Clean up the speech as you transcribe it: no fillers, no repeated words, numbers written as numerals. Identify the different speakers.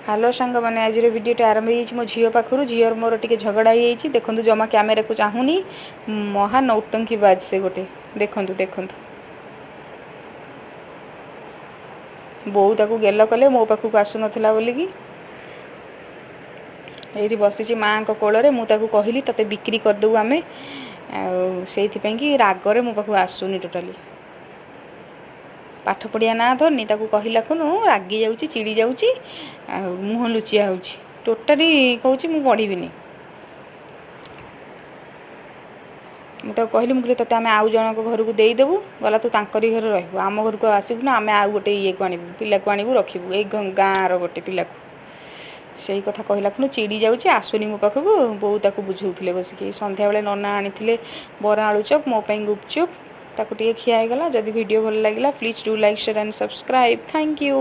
Speaker 1: Hello सांग मैंने आज वीडियो आरंभ हो मो झील पाखु झीर मोर टे झगड़ा हो देखो जमा कैमेरा को चाहूनी महा नौटंकी बाज से गोटे देखु देखु बो ताकू गेल कले मो पाखक आसु नाला बोलिकी ये बसी माँ कोल मुझे कहली ते बिक्री करदेबू आम से रागरे मो पाखक आसुनी टोटाली पाठ पढ़िया ना धरनी कहला खुनु रागी जाऊँगी चिड़ी जाऊँगी मुह लुचिया हो टोटाली कहूँ मुझे पढ़ी मुझे कहली मुझे ते आम आउ जन घर को देदेबू गला तू तांकरी घर रही आम घर को आसबू ना आम आउ गोटे ये को आणबू पिला को आणबू रखबू ये गाँव रोटे पिला से कथा कहला खुनु चिड़ी जाऊँगी आसुनी मो पाखक बो ताक बुझाऊे बसिक संध्या बेले नना आनी बरा आलू चप मोपाई गुपचुप ताकू टे खिया गला जदि वीडियो भल लगा please do like share and subscribe thank you.